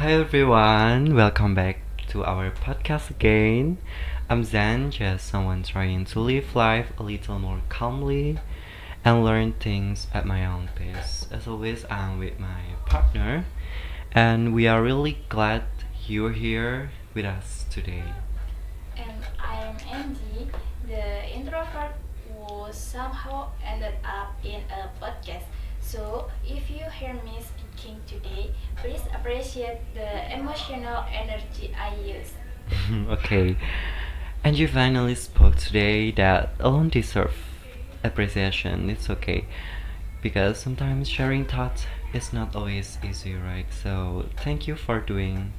Hi everyone, welcome back to our podcast again. I'm Zaen, just someone trying to live life a little more calmly and learn things at my own pace. As always, I'm with my partner, and we are really glad you're here with us today. And I'm Angie, the introvert who somehow ended up in a podcast. So, if you hear me speaking today, please appreciate the emotional energy I use. Okay, and you finally spoke today. That alone deserve appreciation. It's okay because sometimes sharing thoughts is not always easy, right? So thank you for doing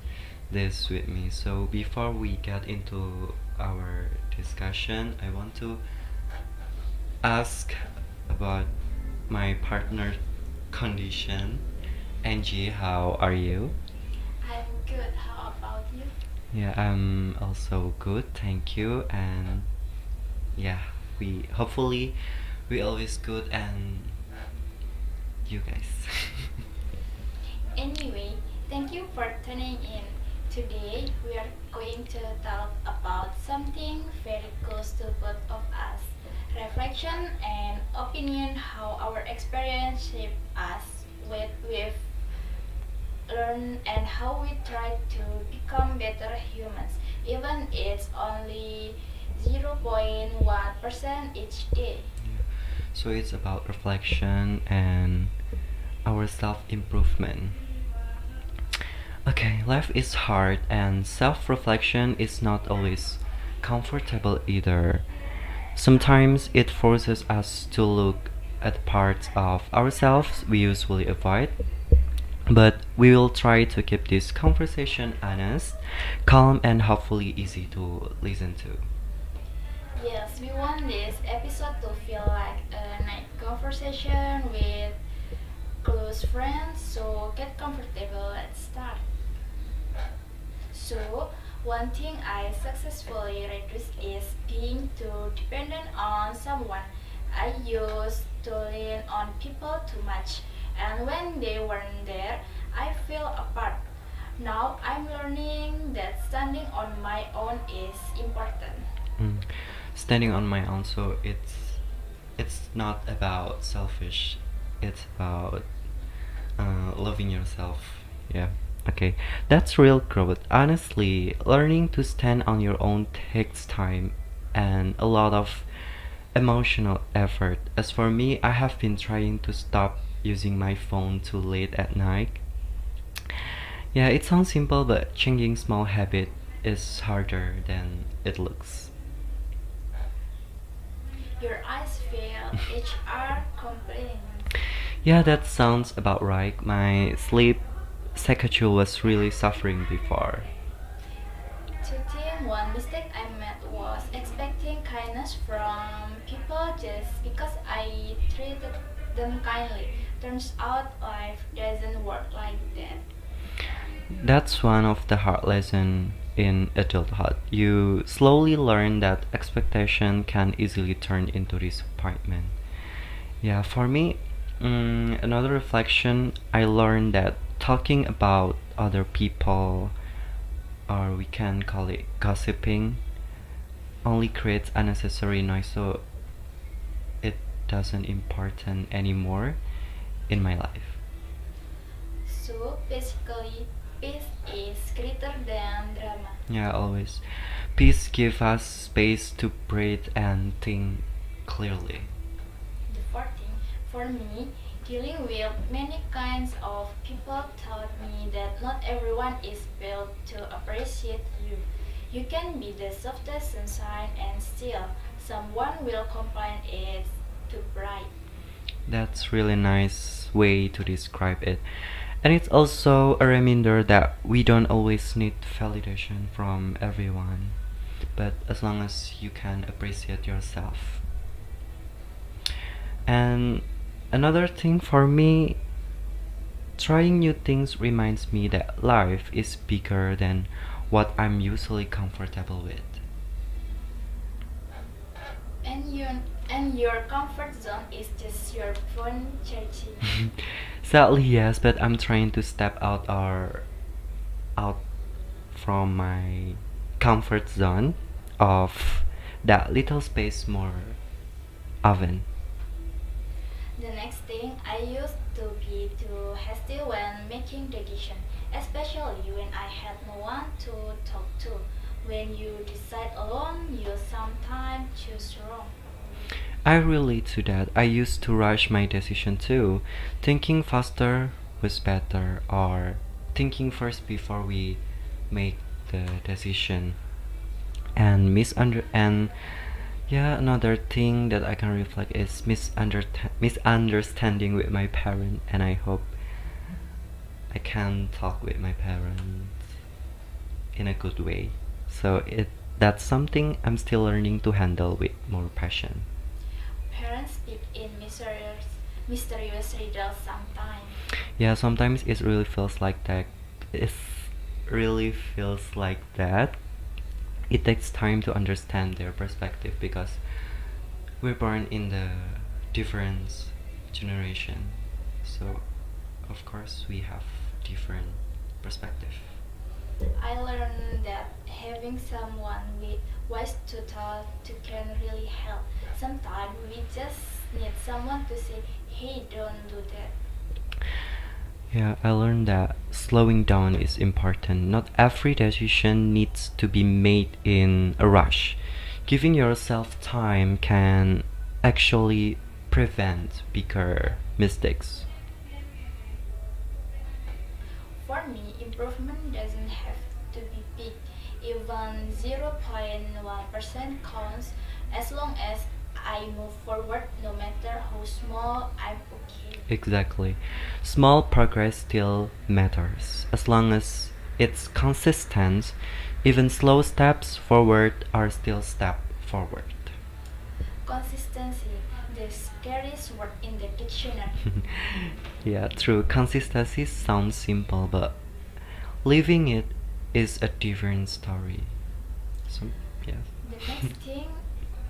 this with me. So before we get into our discussion, I want to ask about my partner condition. Angie, how are you? I'm good. How about you? Yeah, I'm also good, thank you. And yeah, we hopefully we always good and you guys. Anyway, thank you for tuning in. Today, we are going to talk about something very close to both of us reflection and opinion, how our experience shape us, what we've learned, and how we try to become better humans, even it's only 0.1% each day. Yeah. So it's about reflection and our self improvement. Okay, life is hard and self reflection is not always comfortable either. Sometimes it forces us to look at parts of ourselves we usually avoid, but we will try to keep this conversation honest, calm, and hopefully easy to listen to. Yes, we want this episode to feel like a night conversation with close friends, so get comfortable. Let's start. So, one thing I successfully reduced is being too dependent on someone. I used to lean on people too much, and when they weren't there, I feel apart. Now I'm learning that standing on my own is important. Mm. Standing on my own, so it's not about selfish. It's about loving yourself. Yeah. Okay. That's real growth. Honestly, learning to stand on your own takes time and a lot of emotional effort. As for me, I have been trying to stop using my phone too late at night. Yeah, it sounds simple, but changing small habit is harder than it looks. Your eyes fail, HR complaining. Yeah, that sounds about right. My sleep schedule was really suffering before. To think one mistake I made was expecting kindness from people just because I treated them kindly. Turns out life doesn't work like that. That's one of the hard lessons in adulthood. You slowly learn that expectation can easily turn into disappointment. Yeah, for me, another reflection, I learned that talking about other people, or we can call it gossiping, only creates unnecessary noise, so it doesn't important anymore in my life. So basically, peace is greater than drama. Yeah, always. Peace give us space to breathe and think clearly. The fourth thing, for me, dealing with many kinds of people taught me that not everyone is built to appreciate you. You can be the softest sunshine and still someone will complain it's too bright. That's really nice way to describe it. And it's also a reminder that we don't always need validation from everyone, but as long as you can appreciate yourself. And another thing for me, trying new things reminds me that life is bigger than what I'm usually comfortable with. And you and your comfort zone is just your phone charging. Sadly, yes, but I'm trying to step out or out from my comfort zone of that little space more often. The next thing, I used to be too hasty when making decisions, especially when I had no one to talk to. When you decide alone, you sometimes choose wrong. I relate to that. I used to rush my decision too, thinking faster was better, or thinking first before we make the decision. And yeah, another thing that I can reflect is misunderstanding with my parent, and I hope I can talk with my parents in a good way. So it that's something I'm still learning to handle with more passion. Parents speak in mysterious riddles sometimes. Yeah, sometimes it really feels like that. It really feels like that. It takes time to understand their perspective because we're born in the different generation. So of course we have different perspective. I learned that having someone with wise to talk to can really help. Sometimes we just need someone to say, hey, don't do that. Yeah, I learned that slowing down is important. Not every decision needs to be made in a rush. Giving yourself time can actually prevent bigger mistakes. For me, improvement doesn't have to be big. Even 0.1% counts as long as I move forward no matter how small, I'm okay. Exactly. Small progress still matters. As long as it's consistent, even slow steps forward are still step forward. Consistency, the scariest word in the dictionary. Yeah, true. Consistency sounds simple, but living it is a different story. So, yes. The next thing,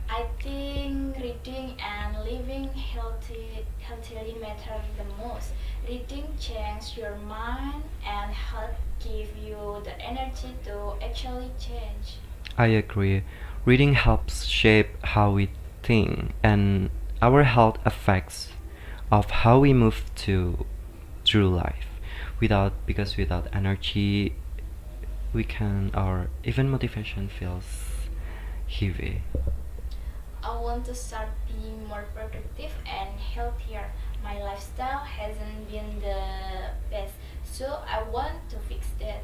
I think reading and living healthily matter the most. Reading changes your mind and help give you the energy to actually change. I agree. Reading helps shape how we think, and our health affects of how we move to through life. Without energy, we can or even motivation feels heavy. I want to start being more productive and healthier. My lifestyle hasn't been the best, so I want to fix that.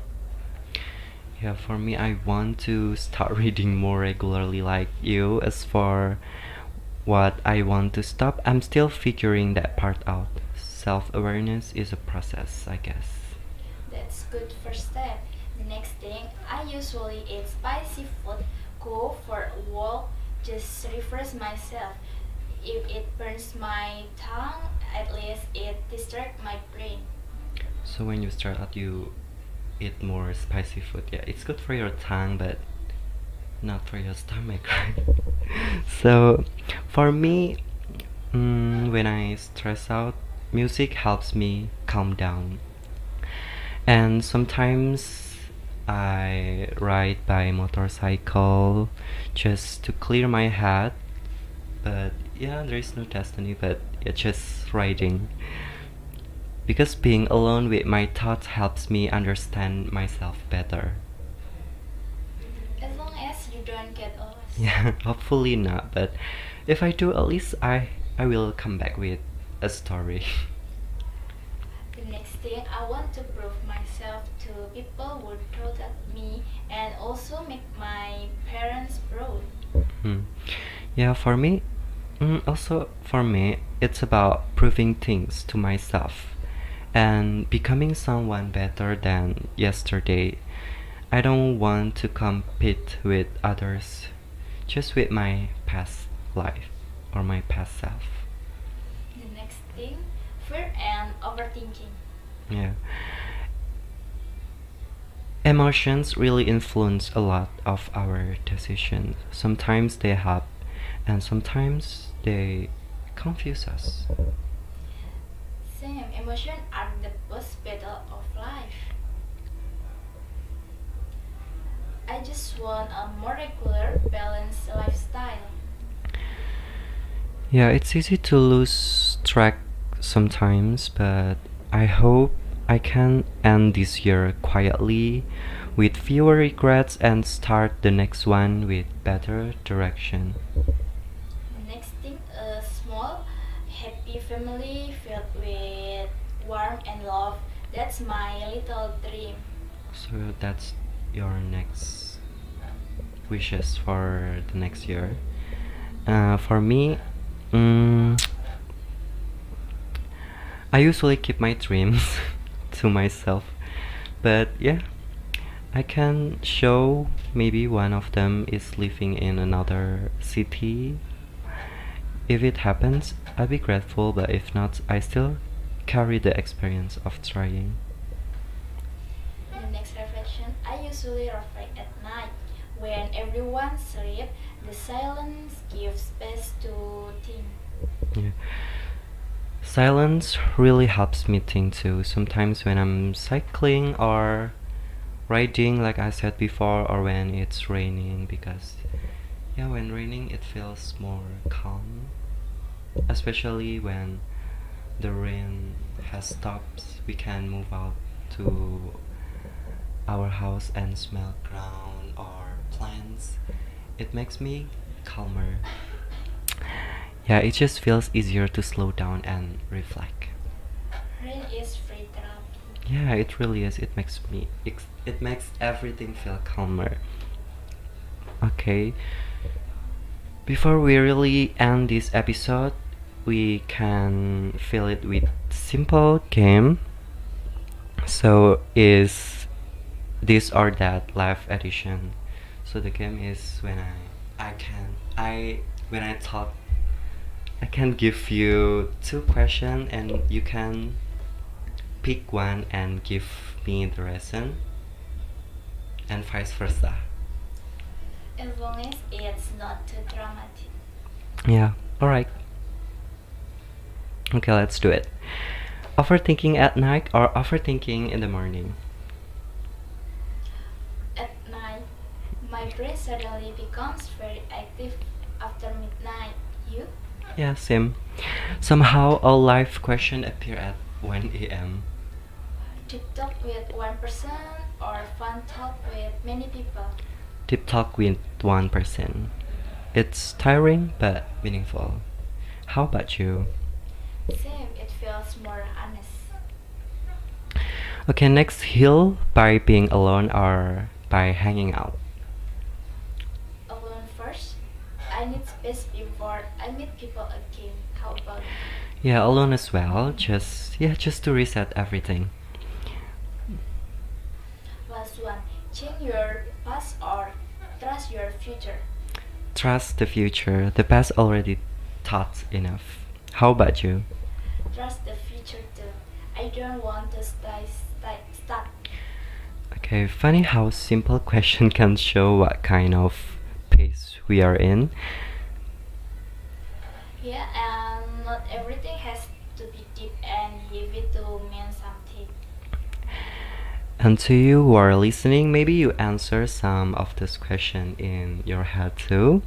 Yeah, for me, I want to start reading more regularly like you. As for what I want to stop, I'm still figuring that part out. Self awareness is a process, I guess. That's good first step. The next thing, I usually eat spicy food, go for a walk, just refresh myself. If it burns my tongue, at least it distracts my brain. So when you start out, you eat more spicy food. Yeah, it's good for your tongue, but not for your stomach, right? So for me, when I stress out, music helps me calm down. And sometimes I ride by motorcycle just to clear my head. But yeah, there is no destiny, but yeah, just riding. Because being alone with my thoughts helps me understand myself better. As long as you don't get lost. Yeah, hopefully not, but if I do, at least I will come back with a story. The next thing, I want to prove myself to people who doubted me and also make my parents proud. Hmm. Yeah, for me, also for me, it's about proving things to myself and becoming someone better than yesterday. I don't want to compete with others, just with my past life or my past self. The next thing, fear and overthinking. Yeah. Emotions really influence a lot of our decisions. Sometimes they help, and sometimes they confuse us. Same emotion are the boss battle of life. I just want a more regular, balanced lifestyle. Yeah, it's easy to lose track sometimes, but I hope I can end this year quietly with fewer regrets and start the next one with better direction. Next thing, a small, happy family filled with warmth and love. That's my little dream. So that's your next wishes for the next year. For me, mm, I usually keep my dreams to myself, but yeah, I can show maybe one of them is living in another city. If it happens, I'll be grateful, but if not, I still carry the experience of trying. The next reflection, I usually reflect at night. When everyone sleeps, the silence gives space to think. Yeah. Silence really helps me think too. Sometimes when I'm cycling or riding, like I said before, or when it's raining, because yeah, when raining it feels more calm, especially when the rain has stopped. We can move out to our house and smell ground or plants. It makes me calmer. Yeah, it just feels easier to slow down and reflect. Rain is free therapy. Yeah, it really is. It makes everything feel calmer. Okay. Before we really end this episode, we can fill it with simple game. So is this or that live edition. So the game is I can I when I talk I can give you two questions and you can pick one and give me the reason and vice versa. As long as it's not too dramatic. Yeah, alright. Okay, let's do it. Overthinking at night or overthinking in the morning? At night, my brain suddenly becomes very active after midnight. You? Yeah, same. Somehow a live question appear at 1 a.m. Deep talk with one person or fun talk with many people? Deep talk with one person. It's tiring but meaningful. How about you? Same, it feels more honest. Okay, next heal by being alone or by hanging out. Alone first. I need space before I meet people again. How about you? Yeah, alone as well. Just to reset everything. Last one. Change your past or trust your future. Trust the future. The past already taught enough. How about you? Trust the future too. I don't want to stuck. Okay, funny how simple question can show what kind of pace we are in. Yeah, and not everything has to be deep and heavy to mean something. And to you who are listening, maybe you answer some of this question in your head too.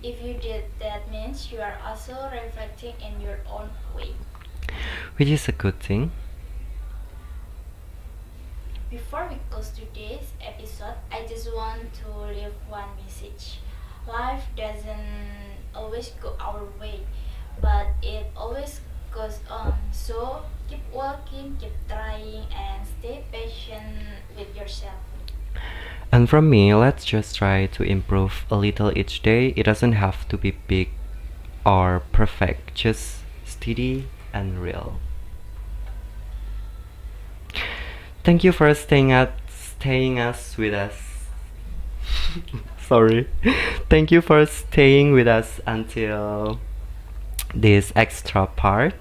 If you did, that means you are also reflecting in your own way. Which is a good thing. Before we close today's episode, I just want to leave one message. Life doesn't always go our way, but it always goes on. So keep walking, keep trying, and stay patient with yourself. And from me, let's just try to improve a little each day. It doesn't have to be big or perfect, just steady and real. Thank you for staying us with us. Sorry. Thank you for staying with us until this extra part.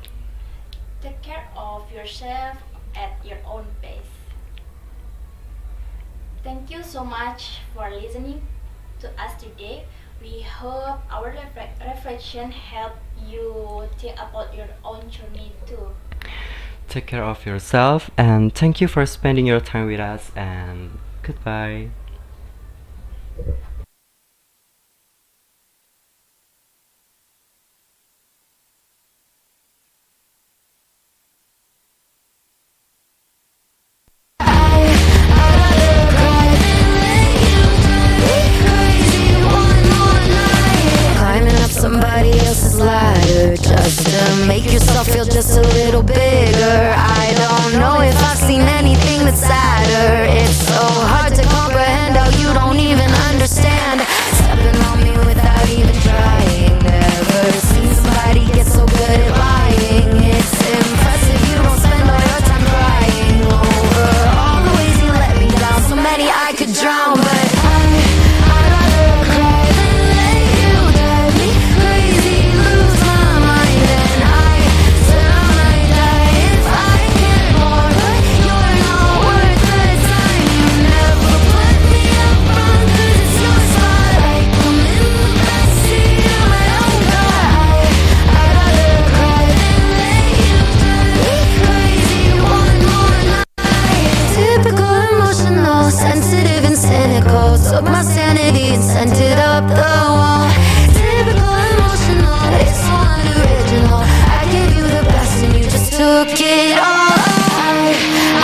Take care of yourself at your own pace. Thank you so much for listening to us today. We hope our reflection helped you think about your own journey too. Take care of yourself and thank you for spending your time with us and Goodbye. Climbing up somebody else's ladder just to make yourself feel just a little bigger. I don't know if I've seen anything that's sadder. It's so hard to comprehend how you don't even understand. Stepping on me without even trying. Never seen somebody get so good at lying. It's impressive you don't spend all your time crying over all the ways you let me down. So many I could drown, but I'd rather cry than let you drive me crazy, lose my mind. And I said I might die if I cared more, but you're not worth the time. You never put me up front 'cause it's your spotlight. I'm in the backseat of my own car. I'd rather cry than let you drive me crazy one more night. Typical emotional, sensitive and cynical. Took my sanity and sent it up the wall. Typical emotional, it's so unoriginal. I gave you the best and you just took it all.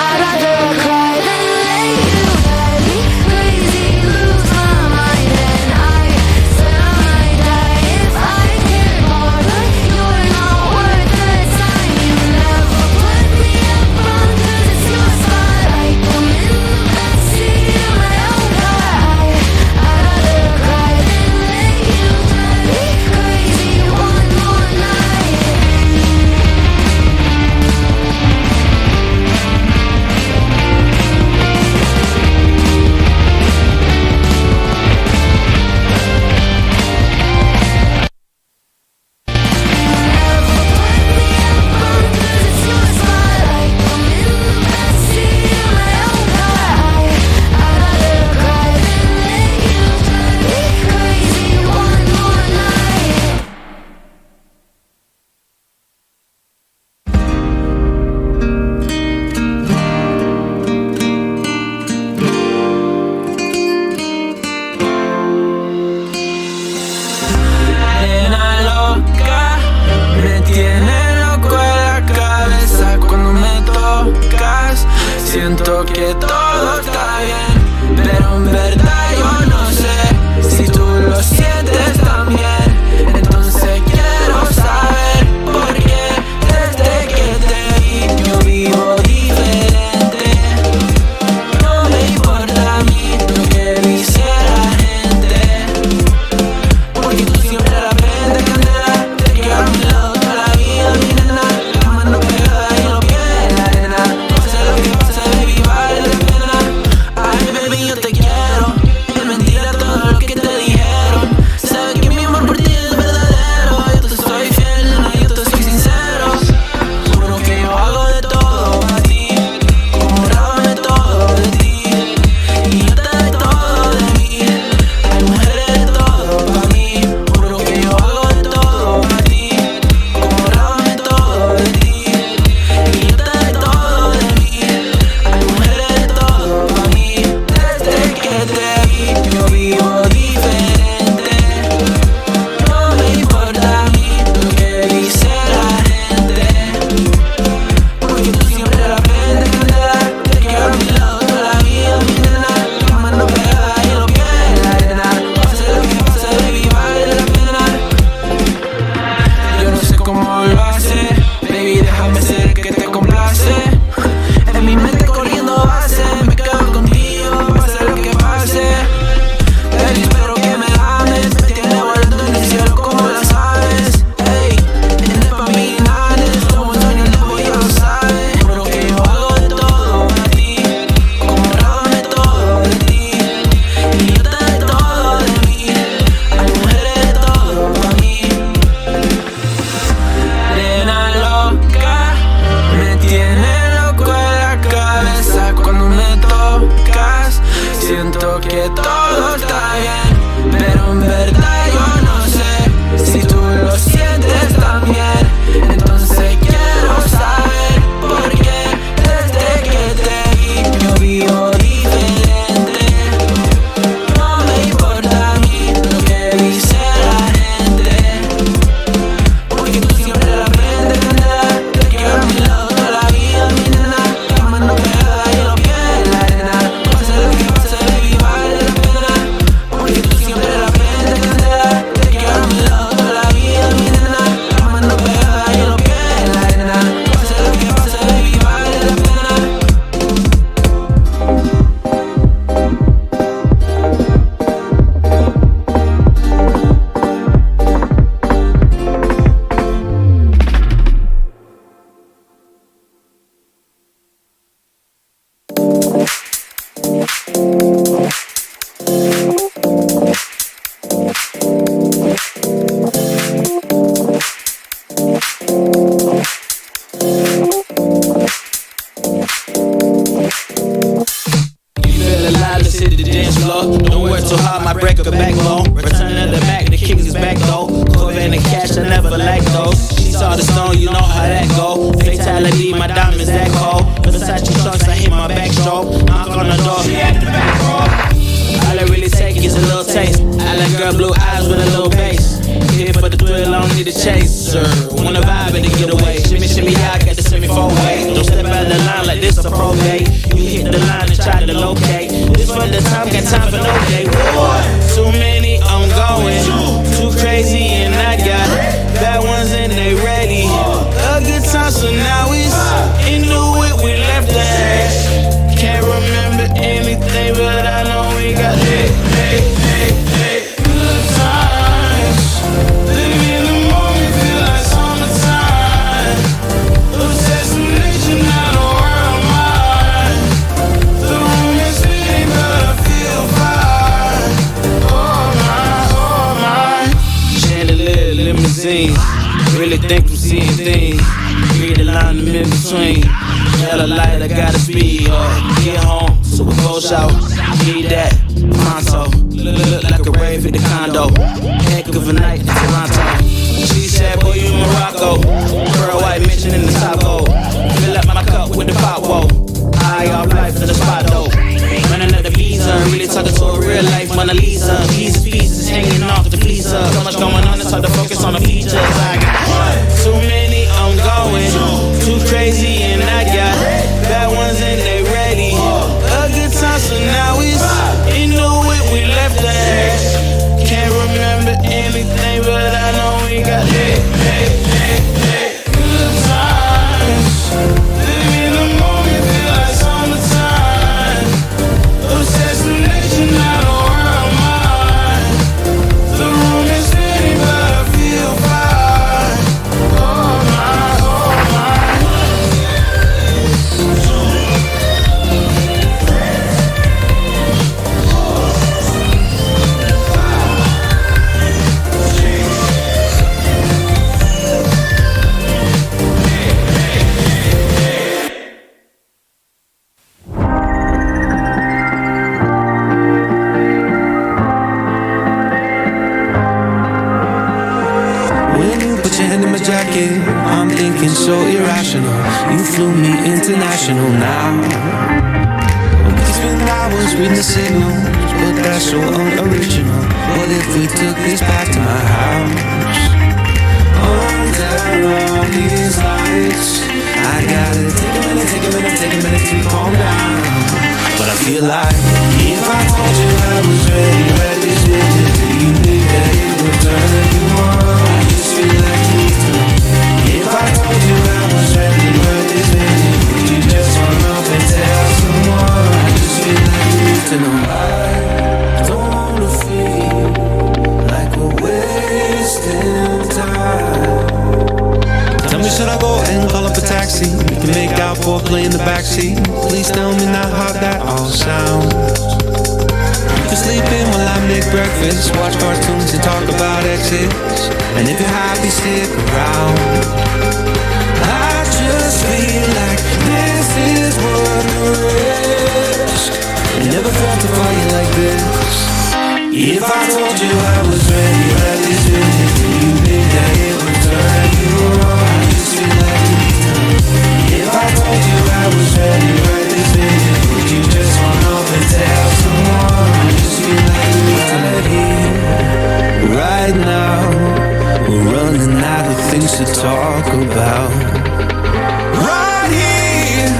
I'd rather cry than let you drive me crazy, lose my mind. And I said I might die if I cared more, but you're not worth the time. You never put me up front 'cause it's your spotlight. I'm in the backseat of my own car. I'd rather cry than let you drive me crazy one more night. Nena loca, me tiene loco en la cabeza cuando me tocas. Siento que todo está bien, pero en verdad yo no sé si tú lo sientes también. Entonces quiero saber por qué desde que te vi yo vivo diferente. No me importa a mí lo que dice la gente, porque tú siempre la prendes candela. Te quiero a mi lado toda la vida, mi nena. La mano pegada y no pierde la arena. Pase lo que pase, baby, vale la pena. Ay, baby, yo te quiero. work too hard, might break her backbone. Returning to the back, the kick is back though. Corvette and cash, I never lack those. She saw the stone, you know how that go. Fatality, my diamonds that cold. Versace trunks, I hit my backstroke. Knock on the door, she at the back door. All I really take is a little taste. I like girl blue eyes with a little bass. Here for the thrill, I don't need a chaser. Wanna vibe and to get away. Shimmy, shimmy, yeah, I got the semi-4-way. Don't step out of the line like this a probate. You hit the line and try to locate. This for the time, got time for no day. Too many, I'm going. Too crazy and I got bad ones and they ready. A good time, so now it's into it, we left the hash. Can't remember anything, but I know we got good times. Living in the moment, feel like summertime. Obsession, not a world mine. The room is spinning, but I feel fine. Oh my. Chandelier, limousine. Really think I'm seeing things. Read the line in between. Yellow light, I gotta speed. Get home, so we go shower. Need that pronto. Look like a rave at the condo. Heck of a night in Toronto. She said, boy, you Morocco. Pearl white mention in the top gold. Fill up my cup with the pop, whoa. High off life to the spot, though. Running up the visa, really talking to a real life Mona Lisa. These pieces hanging off the visa. So much going on, it's hard to focus on the features. I got too many, I'm going. Too crazy and I got bad ones and they ready. A good time, so now it's into it, we left the hash. Can't remember anything, but I know we got good times. Living in the moment, feel like summertime. Obsession, not a world mine. The room is spinning, but I feel fine. Oh my, oh my. When you put your hand in my jacket, I'm thinking so irrational. You flew me international now. We could spend hours reading the signals, but that's so unoriginal. What if we took this back to my house? Under all these lights, I gotta take a minute to calm down. But I feel like if I told you I was ready, right this minute, do you think that it would turn you on? I just feel like you need to know. If I told you I was ready, right this minute, would you just run up and tell someone? I just feel like you need to know. I don't wanna feel like we're wasting time. Tell me, should I go and call up a taxi? We can make out for play in the backseat. Please tell me now how that all sounds. You can sleep in while I make breakfast, watch cartoons and talk about exits. And if you're happy, stick around. I just feel like this is worth the risk. I never felt a fire like this. If I told you I was ready, right this minute, do you think that it would turn you on? I just feel like you need to know. If I told you I was ready, right this minute, would you just run off and tell someone? I just feel like you need to know. Right now, we're running out of things to talk about. Right here,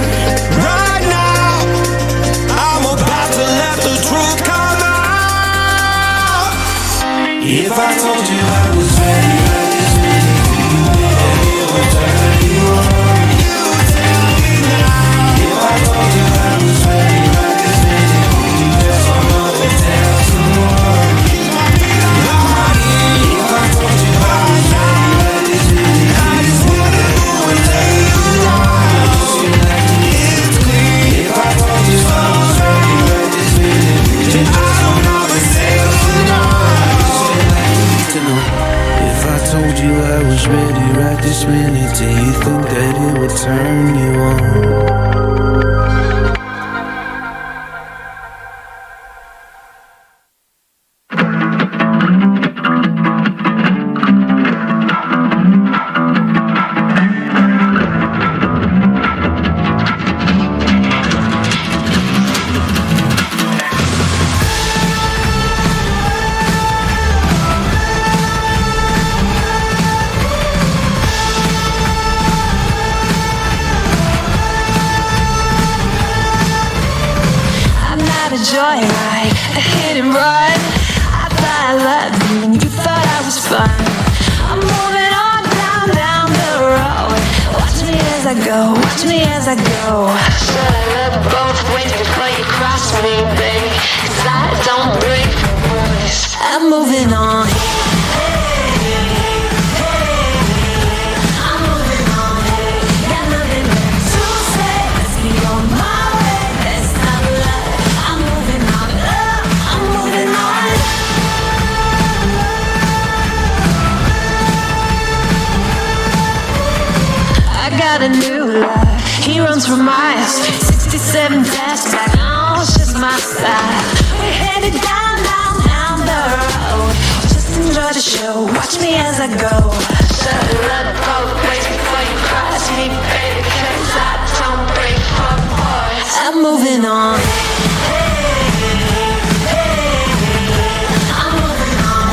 right now, I'm about to let the truth come out. If I told you I was ready, right this minute, do you think that it would turn you on? You tell me now. If I told you I was ready, right this minute, would you just run up and tell someone? If I told you I was ready, right this minute, I just wanna go and tell you wrong. I just feel like it's clear. If I told you I was ready, right this minute, would you just run up and tell someone? I just feel like you need to know. If I told you I was ready right this minute, do you think that it would turn you on? joyride, a hit and run. I thought I loved you and you thought I was fun. I'm moving on down the road. Watch me as I go, watch me as I go. Should I look both ways before you cross me, baby? 'Cause I don't break rules. I'm moving on. I'm moving on. Got nothing left to say. Let's be on my way. Let's not lie. I'm moving on. I'm moving on. I got a new love. He runs for miles. 67 flashback. Oh, it's just my style. We're headed down the road. Just enjoy the show. Watch me as I go. Shut up both ways before you cross me, baby. 'Cause I don't break for boys. I'm moving on. I'm moving on.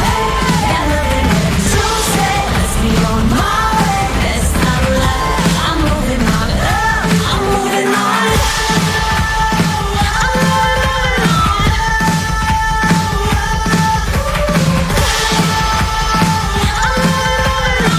Got nothing left to say. Let's be on my way. Let's not lie. I'm moving on. I'm moving on. I'm moving on. I'm moving on.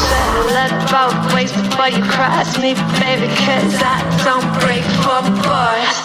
Settle up both ways before you cross me, baby. 'Cause I don't break for boys.